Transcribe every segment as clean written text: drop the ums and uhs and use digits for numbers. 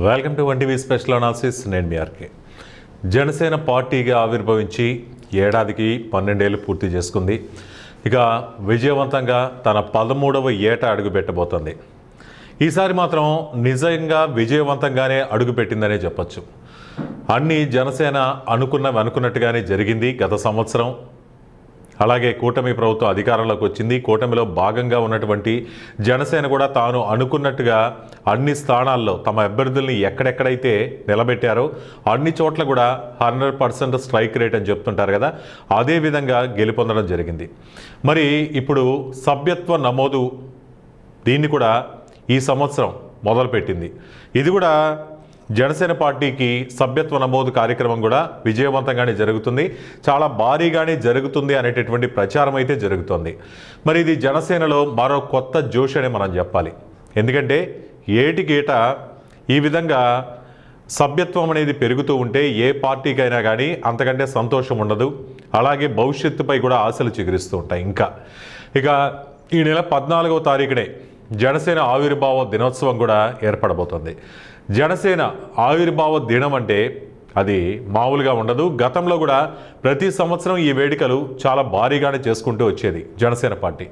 Welcome to one TV special analysis. నేను మీ RK. Janasena పార్టీగా ఆవిర్భవించి ఏడాదికి 12 ఏళ్ళు పూర్తి చేసుకుంది. ఇక విజయవంతంగా తన 13వ ఏట అడుగుపెట్టబోతోంది. ఈసారి మాత్రం నిజంగా విజయవంతంగానే అడుగుపెట్టిందనే చెప్పచ్చు. అన్ని జనసేన అనుకున్నట్టుగానే జరిగింది. గత సంవత్సరం అలాగే కూటమి ప్రభుత్వం అధికారంలోకి వచ్చింది. కూటమిలో భాగంగా ఉన్నటువంటి జనసేన కూడా తాను అనుకున్నట్టుగా అన్ని స్థానాల్లో తమ అభ్యర్థుల్ని ఎక్కడెక్కడైతే నిలబెట్టారో అన్ని చోట్ల కూడా 100% స్ట్రైక్ రేట్ అని చెప్తుంటారు కదా, అదే విధంగా గెలుపొందడం జరిగింది. మరి ఇప్పుడు సభ్యత్వ నమోదు దీన్ని కూడా ఈ సంవత్సరం మొదలుపెట్టింది. ఇది కూడా జనసేన పార్టీకి సభ్యత్వ నమోదు కార్యక్రమం కూడా విజయవంతంగానే జరుగుతుంది, చాలా భారీగానే జరుగుతుంది అనేటటువంటి ప్రచారం అయితే జరుగుతుంది. మరి ఇది జనసేనలో మరో కొత్త జోష్ అని మనం చెప్పాలి. ఎందుకంటే ఏటికేట ఈ విధంగా సభ్యత్వం అనేది పెరుగుతూ ఉంటే ఏ పార్టీకైనా కానీ అంతకంటే సంతోషం ఉండదు. అలాగే భవిష్యత్తుపై కూడా ఆశలు చిగురిస్తూ ఉంటాయి. ఇక ఈ నెల 14వ తారీఖునే జనసేన ఆవిర్భావ దినోత్సవం కూడా ఏర్పడబోతుంది. జనసేన ఆవిర్భావ దినం అంటే అది మామూలుగా ఉండదు. గతంలో కూడా ప్రతి సంవత్సరం ఈ వేడుకలు చాలా భారీగానే చేసుకుంటూ వచ్చేది జనసేన పార్టీ.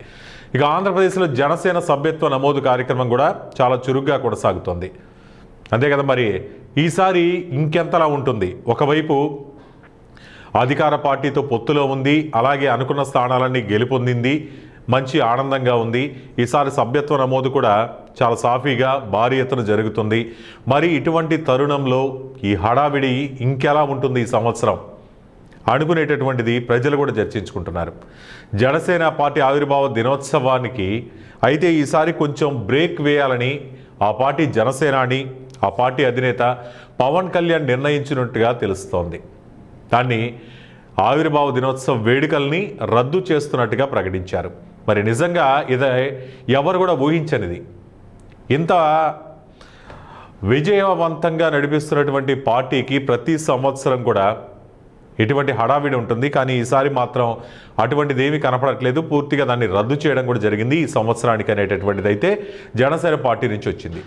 ఇక ఆంధ్రప్రదేశ్లో జనసేన సభ్యత్వ నమోదు కార్యక్రమం కూడా చాలా చురుగ్గా కొనసాగుతుంది. అంతే కదా, మరి ఈసారి ఇంకెంతలా ఉంటుంది. ఒకవైపు అధికార పార్టీతో పొత్తులో ఉంది, అలాగే అనుకున్న స్థానాలన్నీ గెలుపొందింది, మంచి ఆనందంగా ఉంది. ఈసారి సభ్యత్వ నమోదు కూడా చాలా సాఫీగా భారీ ఎత్తున జరుగుతుంది. మరి ఇటువంటి తరుణంలో ఈ హడావిడి ఇంకెలా ఉంటుంది ఈ సంవత్సరం అనుకునేటటువంటిది ప్రజలు కూడా చర్చించుకుంటున్నారు. జనసేన పార్టీ ఆవిర్భావ దినోత్సవానికి అయితే ఈసారి కొంచెం బ్రేక్ వేయాలని ఆ పార్టీ జనసేనాని ఆ పార్టీ అధినేత పవన్ కళ్యాణ్ నిర్ణయించినట్టుగా తెలుస్తోంది. దాన్ని ఆవిర్భావ దినోత్సవ వేడుకల్ని రద్దు చేస్తున్నట్టుగా ప్రకటించారు. మరి నిజంగా ఇది ఎవరు కూడా ఊహించనిది. ఇంత విజయవంతంగా నడిపిస్తున్నటువంటి పార్టీకి ప్రతి సంవత్సరం కూడా ఇటువంటి హడావిడి ఉంటుంది. కానీ ఈసారి మాత్రం అటువంటిది ఏమీ కనపడట్లేదు. పూర్తిగా దాన్ని రద్దు చేయడం కూడా జరిగింది ఈ సంవత్సరానికి అనేటటువంటిది అయితే జనసేన పార్టీ నుంచి వచ్చింది.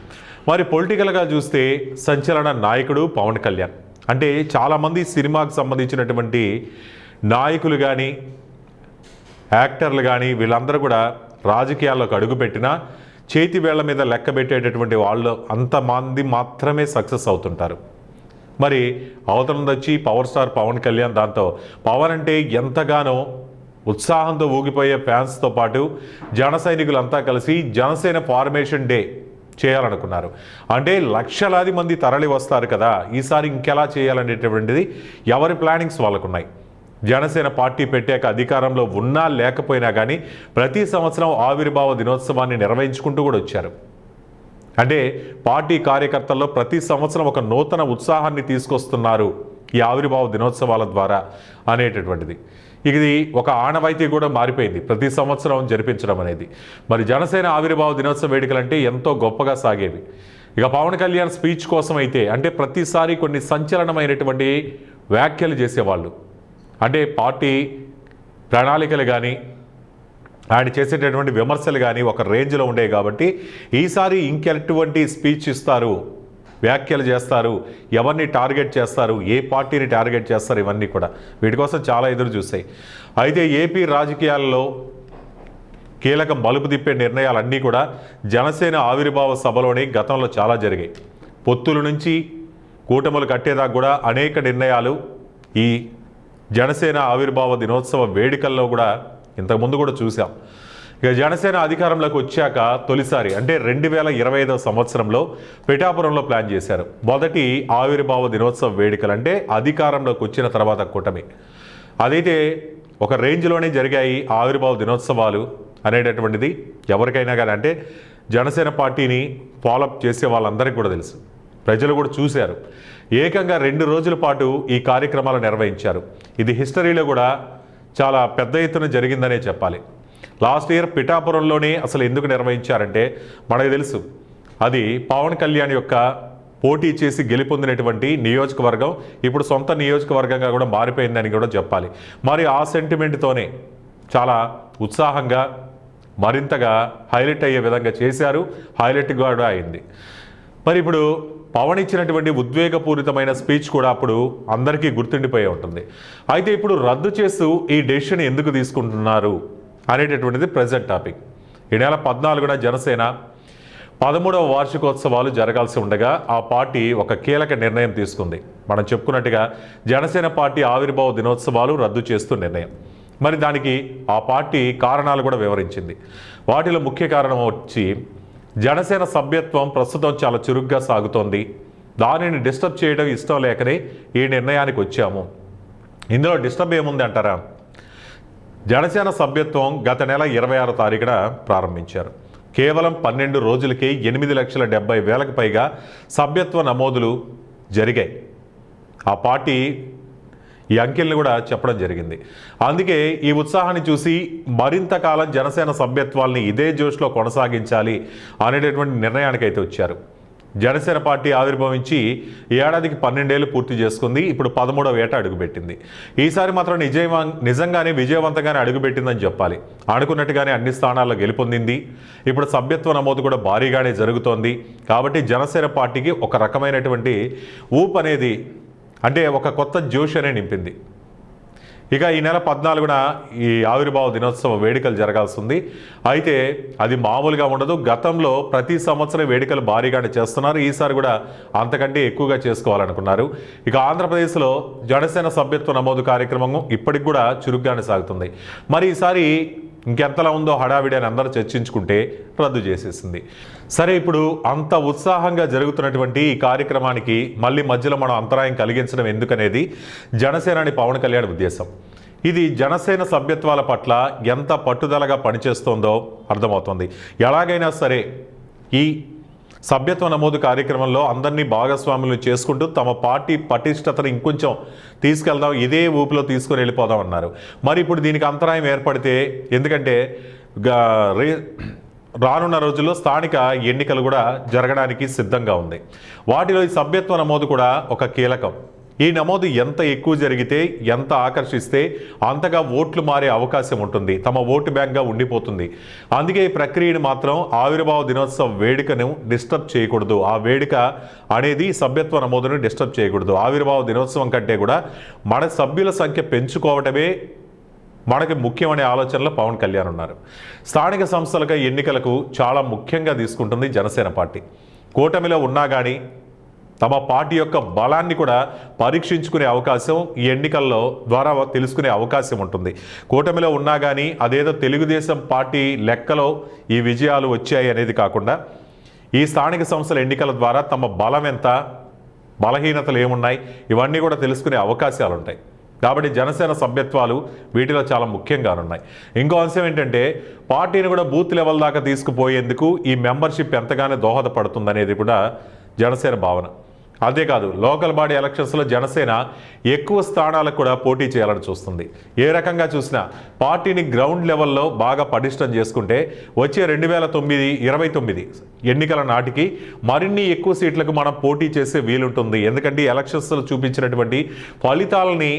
మరి పొలిటికల్గా చూస్తే సంచలన నాయకుడు పవన్ కళ్యాణ్. అంటే చాలామంది సినిమాకు సంబంధించినటువంటి నాయకులు కానీ యాక్టర్లు కానీ వీళ్ళందరూ కూడా రాజకీయాల్లోకి అడుగుపెట్టినా చేతి వేళ్ల మీద లెక్క పెట్టేటటువంటి వాళ్ళు అంతమంది మాత్రమే సక్సెస్ అవుతుంటారు. మరి అవతల వచ్చి పవర్ స్టార్ పవన్ కళ్యాణ్. దాంతో పవన్ అంటే ఎంతగానో ఉత్సాహంతో ఊగిపోయే ఫ్యాన్స్తో పాటు జన సైనికులంతా కలిసి జనసేన ఫార్మేషన్ డే చేయాలనుకున్నారు. అంటే లక్షలాది మంది తరలి వస్తారు కదా, ఈసారి ఇంకెలా చేయాలనేటటువంటిది ఎవరి ప్లానింగ్స్ వాళ్ళకున్నాయి. జనసేన పార్టీ పెట్టాక అధికారంలో ఉన్నా లేకపోయినా కానీ ప్రతి సంవత్సరం ఆవిర్భావ దినోత్సవాన్ని నిర్వహించుకుంటూ కూడా వచ్చారు. అంటే పార్టీ కార్యకర్తల్లో ప్రతి సంవత్సరం ఒక నూతన ఉత్సాహాన్ని తీసుకొస్తున్నారు ఈ ఆవిర్భావ దినోత్సవాల ద్వారా అనేటటువంటిది. ఇది ఒక ఆనవాయితీ కూడా మారిపోయింది ప్రతి సంవత్సరం జరిపించడం అనేది. మరి జనసేన ఆవిర్భావ దినోత్సవ వేడుకలు అంటే ఎంతో గొప్పగా సాగేవి. ఇక పవన్ కళ్యాణ్ స్పీచ్ కోసం అయితే అంటే ప్రతిసారి కొన్ని సంచలనమైనటువంటి వ్యాఖ్యలు చేసేవాళ్ళు. అంటే పార్టీ ప్రణాళికలు కానీ ఆయన చేసేటటువంటి విమర్శలు కానీ ఒక రేంజ్లో ఉండేవి. కాబట్టి ఈసారి ఇంకెటువంటి స్పీచ్ ఇస్తారు, వ్యాఖ్యలు చేస్తారు, ఎవరిని టార్గెట్ చేస్తారు, ఏ పార్టీని టార్గెట్ చేస్తారు, ఇవన్నీ కూడా వీటి కోసం చాలా ఎదురు చూస్తాయి. అయితే ఏపీ రాజకీయాల్లో కీలక మలుపు తిప్పే నిర్ణయాలన్నీ కూడా జనసేన ఆవిర్భావ సభలోనే గతంలో చాలా జరిగాయి. పొత్తుల నుంచి కూటములు కట్టేదాకా కూడా అనేక నిర్ణయాలు ఈ జనసేన ఆవిర్భావ దినోత్సవ వేడుకల్లో కూడా ఇంతకుముందు కూడా చూసాం. ఇక జనసేన అధికారంలోకి వచ్చాక తొలిసారి అంటే 2025వ సంవత్సరంలో పిఠాపురంలో ప్లాన్ చేశారు. మొదటి ఆవిర్భావ దినోత్సవ వేడుకలు అంటే అధికారంలోకి వచ్చిన తర్వాత కూటమి. అదైతే ఒక రేంజ్లోనే జరిగాయి ఆవిర్భావ దినోత్సవాలు అనేటటువంటిది ఎవరికైనా కానీ. అంటే జనసేన పార్టీని ఫాలోఅప్ చేసే వాళ్ళందరికీ కూడా తెలుసు, ప్రజలు కూడా చూశారు. ఏకంగా 2 రోజుల పాటు ఈ కార్యక్రమాలు నిర్వహించారు. ఇది హిస్టరీలో కూడా చాలా పెద్ద ఎత్తున జరిగిందనే చెప్పాలి. లాస్ట్ ఇయర్ పిఠాపురంలోనే అసలు ఎందుకు నిర్వహించారంటే మనకు తెలుసు, అది పవన్ కళ్యాణ్ యొక్క పోటీ చేసి గెలుపొందినటువంటి నియోజకవర్గం ఇప్పుడు సొంత నియోజకవర్గంగా కూడా మారిపోయిందని కూడా చెప్పాలి. మరి ఆ సెంటిమెంట్తోనే చాలా ఉత్సాహంగా మరింతగా హైలైట్ అయ్యే విధంగా చేశారు. హైలైట్ కూడా అయింది. మరి ఇప్పుడు పవన్ ఇచ్చినటువంటి ఉద్వేగపూరితమైన స్పీచ్ కూడా అప్పుడు అందరికీ గుర్తుండిపోయి ఉంటుంది. అయితే ఇప్పుడు రద్దు చేస్తూ ఈ డెసిషన్ ఎందుకు తీసుకుంటున్నారు అనేటటువంటిది ప్రజెంట్ టాపిక్. ఈ నెల 14న జనసేన 13వ వార్షికోత్సవాలు జరగాల్సి ఉండగా ఆ పార్టీ ఒక కీలక నిర్ణయం తీసుకుంది. మనం చెప్పుకున్నట్టుగా జనసేన పార్టీ ఆవిర్భావ దినోత్సవాలు రద్దు చేస్తూ నిర్ణయం. మరి దానికి ఆ పార్టీ కారణాలు కూడా వివరించింది. వాటిలో ముఖ్య కారణం వచ్చి జనసేన సభ్యత్వం ప్రస్తుతం చాలా చురుగ్గా సాగుతోంది, దానిని డిస్టర్బ్ చేయడం ఇష్టం లేకనే ఈ నిర్ణయానికి వచ్చాము. ఇందులో డిస్టర్బ్ ఏముంది అంటారా? జనసేన సభ్యత్వం గత నెల 26వ తారీఖున ప్రారంభించారు. కేవలం 12 రోజులకే 8,70,000కు పైగా సభ్యత్వ నమోదులు జరిగాయి. ఆ పార్టీ ఈ అంకెల్ని కూడా చెప్పడం జరిగింది. అందుకే ఈ ఉత్సాహాన్ని చూసి మరింత కాలం జనసేన సభ్యత్వాల్ని ఇదే జోష్లో కొనసాగించాలి అనేటటువంటి నిర్ణయానికి అయితే వచ్చారు. జనసేన పార్టీ ఆవిర్భవించి ఏడాదికి 12 ఏళ్ళు పూర్తి చేసుకుంది. ఇప్పుడు 13వ ఏట అడుగుపెట్టింది. ఈసారి మాత్రం నిజంగానే విజయవంతంగానే అడుగుపెట్టిందని చెప్పాలి. అనుకున్నట్టుగానే అన్ని స్థానాల్లో గెలుపొందింది. ఇప్పుడు సభ్యత్వ నమోదు కూడా భారీగానే జరుగుతోంది. కాబట్టి జనసేన పార్టీకి ఒక రకమైనటువంటి ఊపు అనేది, అంటే ఒక కొత్త జోష్ అనే నింపింది. ఇక ఈ నెల 14న ఈ ఆవిర్భావ దినోత్సవ వేడుకలు జరగాల్సి ఉంది. అయితే అది మామూలుగా ఉండదు. గతంలో ప్రతి సంవత్సరం వేడుకలు భారీగానే చేస్తున్నారు. ఈసారి కూడా అంతకంటే ఎక్కువగా చేసుకోవాలనుకున్నారు. ఇక ఆంధ్రప్రదేశ్లో జనసేన సభ్యత్వ నమోదు కార్యక్రమం ఇప్పటికి కూడా చురుగ్గానే సాగుతుంది. మరి ఈసారి ఇంకెంతలా ఉందో హడావిడి అని అందరూ చర్చించుకుంటే రద్దు చేసేసింది. సరే, ఇప్పుడు అంత ఉత్సాహంగా జరుగుతున్నటువంటి ఈ కార్యక్రమానికి మళ్ళీ మధ్యలో మనం అంతరాయం కలిగించడం ఎందుకనేది జనసేనాని పవన్ కళ్యాణ్ ఉద్దేశం. ఇది జనసేన సభ్యత్వాల పట్ల ఎంత పట్టుదలగా పనిచేస్తోందో అర్థమవుతుంది. ఎలాగైనా సరే ఈ సభ్యత్వ నమోదు కార్యక్రమంలో అందరినీ భాగస్వాములు చేసుకుంటూ తమ పార్టీ పటిష్టతను ఇంకొంచెం తీసుకెళ్దాం, ఇదే ఊపిలో తీసుకొని వెళ్ళిపోదాం అన్నారు. మరి ఇప్పుడు దీనికి అంతరాయం ఏర్పడితే, ఎందుకంటే రానున్న రోజుల్లో స్థానిక ఎన్నికలు కూడా జరగడానికి సిద్ధంగా ఉంది. వాటిలో ఈ సభ్యత్వ నమోదు కూడా ఒక కీలకం. ఈ నమోదు ఎంత ఎక్కువ జరిగితే, ఎంత ఆకర్షిస్తే అంతగా ఓట్లు మారే అవకాశం ఉంటుంది, తమ ఓటు బ్యాంక్గా ఉండిపోతుంది. అందుకే ఈ ప్రక్రియను మాత్రం ఆవిర్భావ దినోత్సవ వేడుకను డిస్టర్బ్ చేయకూడదు. ఆ వేడుక అనేది సభ్యత్వ నమోదును డిస్టర్బ్ చేయకూడదు. ఆవిర్భావ దినోత్సవం కంటే కూడా మన సభ్యుల సంఖ్య పెంచుకోవటమే మనకి ముఖ్యమనే ఆలోచనలో పవన్ కళ్యాణ్ ఉన్నారు. స్థానిక సంస్థలకు ఎన్నికలకు చాలా ముఖ్యంగా తీసుకుంటుంది జనసేన పార్టీ. కూటమిలో ఉన్నా కానీ తమ పార్టీ యొక్క బలాన్ని కూడా పరీక్షించుకునే అవకాశం ఈ ఎన్నికల్లో ద్వారా తెలుసుకునే అవకాశం ఉంటుంది. కూటమిలో ఉన్నా కానీ అదేదో తెలుగుదేశం పార్టీ లెక్కలో ఈ విజయాలు వచ్చాయి అనేది కాకుండా ఈ స్థానిక సంస్థల ఎన్నికల ద్వారా తమ బలం ఎంత, బలహీనతలు ఏమున్నాయి, ఇవన్నీ కూడా తెలుసుకునే అవకాశాలు ఉంటాయి. కాబట్టి జనసేన సభ్యత్వాలు వీటిలో చాలా ముఖ్యంగానున్నాయి. ఇంకో అంశం ఏంటంటే పార్టీని కూడా బూత్ లెవెల్ దాకా తీసుకుపోయేందుకు ఈ మెంబర్షిప్ ఎంతగానో దోహదపడుతుందనేది కూడా జనసేన భావన. అంతేకాదు, లోకల్ బాడీ ఎలక్షన్స్లో జనసేన ఎక్కువ స్థానాలకు కూడా పోటీ చేయాలని చూస్తుంది. ఏ రకంగా చూసినా పార్టీని గ్రౌండ్ లెవెల్లో బాగా పటిష్టం చేసుకుంటే వచ్చే 2029 ఎన్నికల నాటికి మరిన్ని ఎక్కువ సీట్లకు మనం పోటీ చేసే వీలుంటుంది. ఎందుకంటే ఎలక్షన్స్లో చూపించినటువంటి ఫలితాలని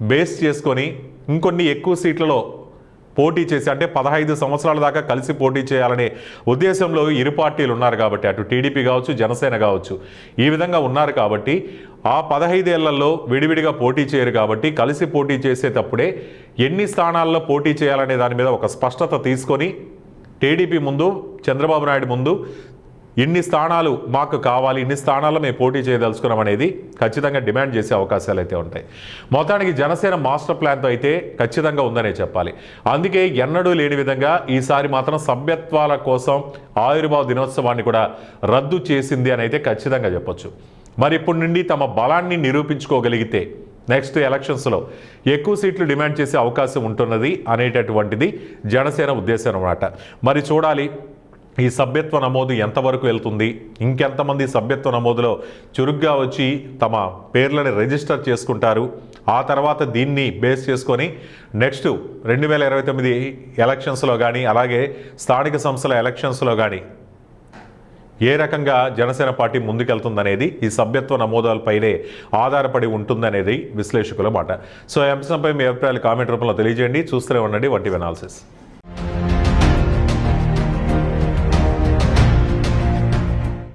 బేస్ చేసుకొని ఇంకొన్ని ఎక్కువ సీట్లలో పోటీ చేసి, అంటే 15 సంవత్సరాల దాకా కలిసి పోటీ చేయాలనే ఉద్దేశంలో ఇరు పార్టీలు ఉన్నారు. కాబట్టి అటు టీడీపీ కావచ్చు, జనసేన కావచ్చు, ఈ విధంగా ఉన్నారు. కాబట్టి ఆ 15 ఏళ్లలో విడివిడిగా పోటీ చేయరు. కాబట్టి కలిసి పోటీ చేసేటప్పుడే ఎన్ని స్థానాల్లో పోటీ చేయాలనే దాని మీద ఒక స్పష్టత తీసుకొని టీడీపీ ముందు, చంద్రబాబు నాయుడు ముందు ఇన్ని స్థానాలు మాకు కావాలి, ఇన్ని స్థానాల్లో మేము పోటీ చేయదలుచుకున్నాం అనేది ఖచ్చితంగా డిమాండ్ చేసే అవకాశాలు అయితే ఉంటాయి. మొత్తానికి జనసేన మాస్టర్ ప్లాన్తో అయితే ఖచ్చితంగా ఉందనే చెప్పాలి. అందుకే ఎన్నడూ లేని విధంగా ఈసారి మాత్రం సభ్యత్వాల కోసం ఆవిర్భావ దినోత్సవాన్ని కూడా రద్దు చేసింది అని అయితే ఖచ్చితంగా చెప్పొచ్చు. మరి ఇప్పటి నుండి తమ బలాన్ని నిరూపించుకోగలిగితే నెక్స్ట్ ఎలక్షన్స్లో ఎక్కువ సీట్లు డిమాండ్ చేసే అవకాశం ఉంటున్నది అనేటటువంటిది జనసేన ఉద్దేశం అన్నమాట. మరి చూడాలి ఈ సభ్యత్వ నమోదు ఎంతవరకు వెళ్తుంది, ఇంకెంతమంది సభ్యత్వ నమోదులో చురుగ్గా వచ్చి తమ పేర్లను రిజిస్టర్ చేసుకుంటారు. ఆ తర్వాత దీన్ని బేస్ చేసుకొని నెక్స్ట్ 2029 ఎలక్షన్స్లో కానీ అలాగే స్థానిక సంస్థల ఎలక్షన్స్లో కానీ ఏ రకంగా జనసేన పార్టీ ముందుకెళ్తుందనేది ఈ సభ్యత్వ నమోదాలపైనే ఆధారపడి ఉంటుందనేది విశ్లేషకుల మాట. సో ఈ అంశంపై మీ అభిప్రాయాలు కామెంట్ రూపంలో తెలియజేయండి. చూస్తూనే ఉండండి వంటి అనాలిసిస్.